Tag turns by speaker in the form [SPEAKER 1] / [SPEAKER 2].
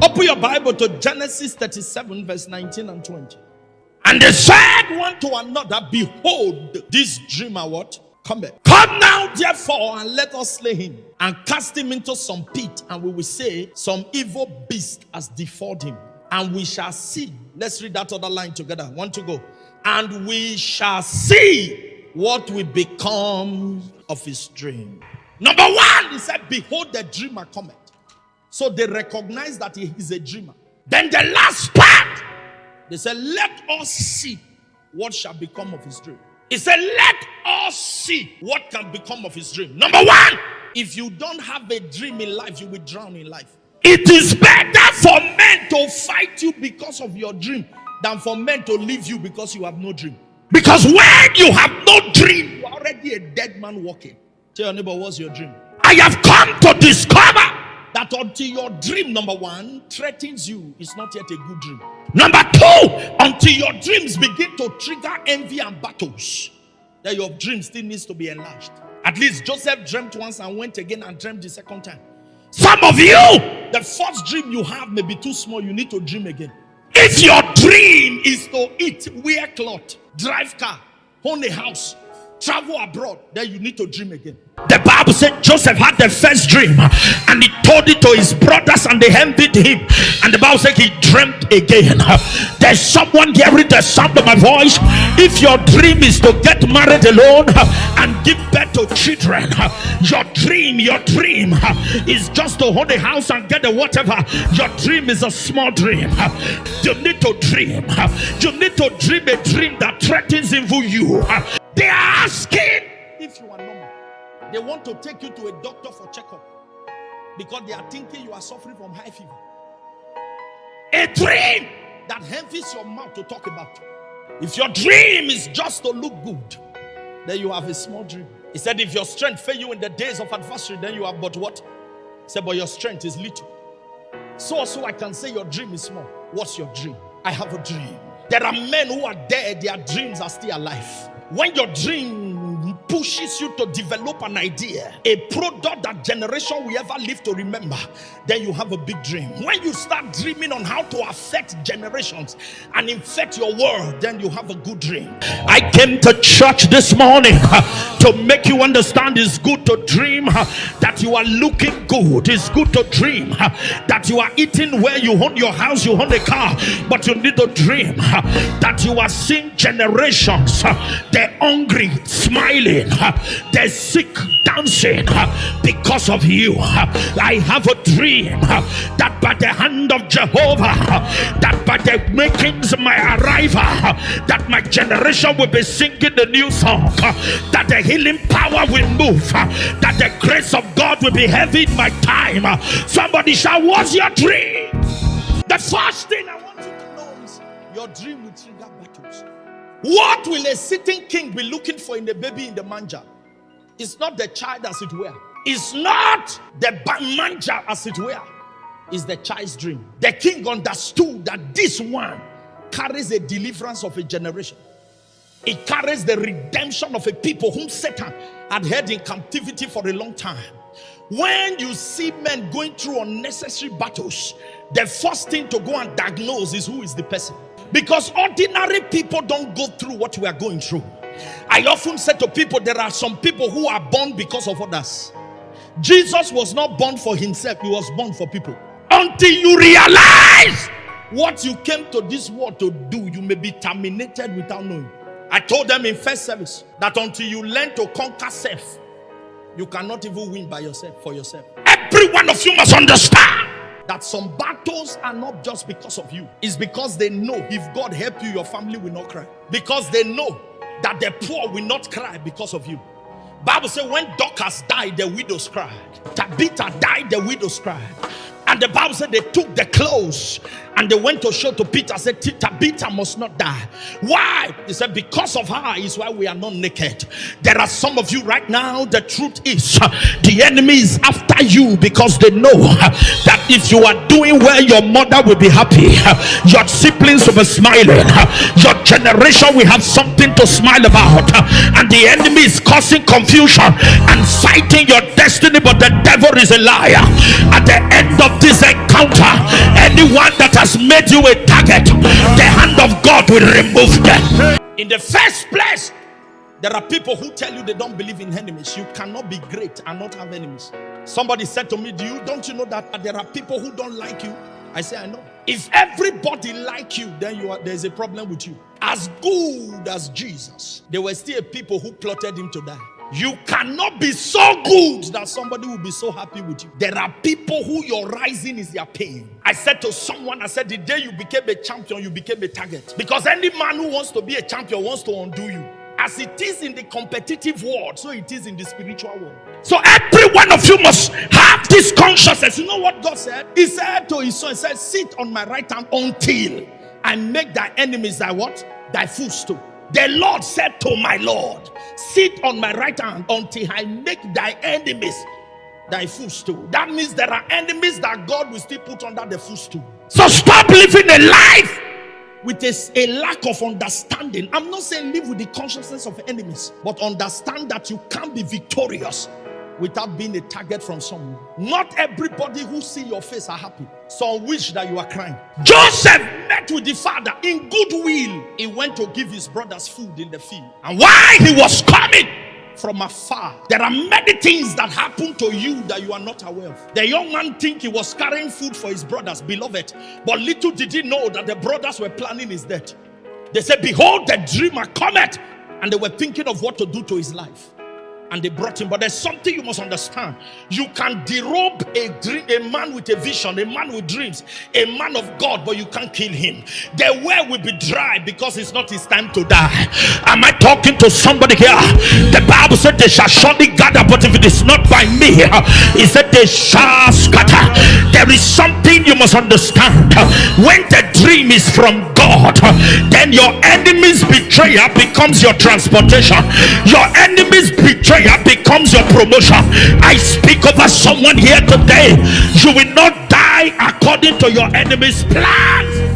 [SPEAKER 1] Open your Bible to Genesis 37 verse 19 and 20. And they said one to another, behold, this dreamer what? Come now therefore, and let us slay him, and cast him into some pit, and we will say, some evil beast has defiled him, and we shall see. Let's read that other line together. 1 to go. And we shall see what will become of his dream. Number one, he said, behold, the dreamer cometh. So they recognize that he is a dreamer. Then the last part, they said, let us see what shall become of his dream. He said, let us see what can become of his dream. Number one, if you don't have a dream in life, you will drown in life. It is better for men to fight you because of your dream than for men to leave you because you have no dream. Because when you have no dream, you are already a dead man walking. Tell your neighbor, what's your dream? I have come to discover that until your dream, number one, threatens you, it's not yet a good dream. Number two, until your dreams begin to trigger envy and battles, then your dream still needs to be enlarged. At least Joseph dreamt once and went again and dreamt the second time. Some of you, the first dream you have may be too small. You need to dream again. If your dream is to eat, wear cloth, drive car, own a house, travel abroad, then you need to dream again. The Bible said Joseph had the first dream and he told it to his brothers and they envied him. And the Bible said he dreamt again. There's someone hearing the sound of my voice. If your dream is to get married alone and give birth to children, your dream is just to own a house and get a whatever. Your dream is a small dream. You need to dream. You need to dream a dream that threatens evil you. They are asking if you are normal. They want to take you to a doctor for checkup because they are thinking you are suffering from high fever. A dream that envies your mouth to talk about. If your dream is just to look good, then you have a small dream. He said, if your strength fail you in the days of adversity, then you have but what? He said, but your strength is little. So I can say your dream is small. What's your dream? I have a dream. There are men who are dead, their dreams are still alive. When your dream pushes you to develop an idea, a product that generation will ever live to remember, then you have a big dream. When you start dreaming on how to affect generations and infect your world, then you have a good dream. I came to church this morning to make you understand it's good to dream that you are looking good. It's good to dream that you are eating well, you own your house, you own a car, but you need to dream that you are seeing generations. They're hungry, smiling, they're sick, dancing because of you. I have a dream that by the hand of Jehovah, that by the makings of my arrival, that my generation will be singing the new song, that the healing power will move, that the grace of God will be heavy in my time. Somebody shout, what's your dream? The first thing I want you to know is your dream will trigger battles. What will a sitting king be looking for in the baby in the manger? It's not the child as it were. It's not the manger as it were. It's the child's dream. The king understood that this one carries a deliverance of a generation. It carries the redemption of a people whom Satan had held in captivity for a long time. When you see men going through unnecessary battles, the first thing to go and diagnose is who is the person. Because ordinary people don't go through what we are going through. I often say to people, there are some people who are born because of others. Jesus was not born for himself, he was born for people. Until you realize what you came to this world to do, you may be terminated without knowing. I told them in first service that until you learn to conquer self, you cannot even win by yourself, for yourself. Every one of you must understand that some battles are not just because of you. It's because they know if God help you, your family will not cry. Because they know that the poor will not cry because of you. Bible says when Dorcas died, the widows cried. Tabitha died, the widows cried. And the Bible said they took the clothes and they went to show to Peter, said Tabitha must not die. Why? He said because of her is why we are not naked. There are some of you right now, the truth is the enemy is after you because they know that if you are doing well, your mother will be happy, your siblings will be smiling, your generation will have something to smile about, and the enemy is causing confusion and fighting your destiny. But the devil is a liar. At the end of this encounter, anyone that has made you a target, the hand of God will remove them. In the first place, there are people who tell you they don't believe in enemies. You cannot be great and not have enemies. Somebody said to me, don't you know that there are people who don't like you? I say, I know. If everybody like you, then there's a problem with you. As good as Jesus, there were still people who plotted him to die. You cannot be so good that somebody will be so happy with you. There are people who your rising is their pain. I said to someone, I said, the day you became a champion, you became a target. Because any man who wants to be a champion wants to undo you. As it is in the competitive world, so it is in the spiritual world. So every one of you must have this consciousness. You know what God said? He said to his son, he said, sit on my right hand until I make thy enemies thy what? Thy footstool. The Lord said to my Lord, sit on my right hand until I make thy enemies thy footstool. That means there are enemies that God will still put under the footstool. So stop living a life with a lack of understanding. I'm not saying live with the consciousness of enemies, but understand that you can't be victorious without being a target from someone. Not everybody who see your face are happy. Some wish that you are crying. Joseph met with the father in goodwill. He went to give his brothers food in the field, and while he was coming from afar, there are many things that happen to you that you are not aware of. The young man think he was carrying food for his brothers, beloved, but little did he know that the brothers were planning his death. They said, behold, the dreamer cometh, and they were thinking of what to do to his life, and they brought him. But there's something you must understand. You can derobe a man with a vision, a man with dreams, a man of God, but you can't kill him. The well will be dry because it's not his time to die. Am I talking to somebody here? The Bible said they shall surely gather, but if it is not by me, it said they shall scatter. There is something you must understand. When the dream is from God, then your enemy's betrayer becomes your transportation. Your enemy's betrayer becomes your promotion. I speak over someone here today. You will not die according to your enemy's plans.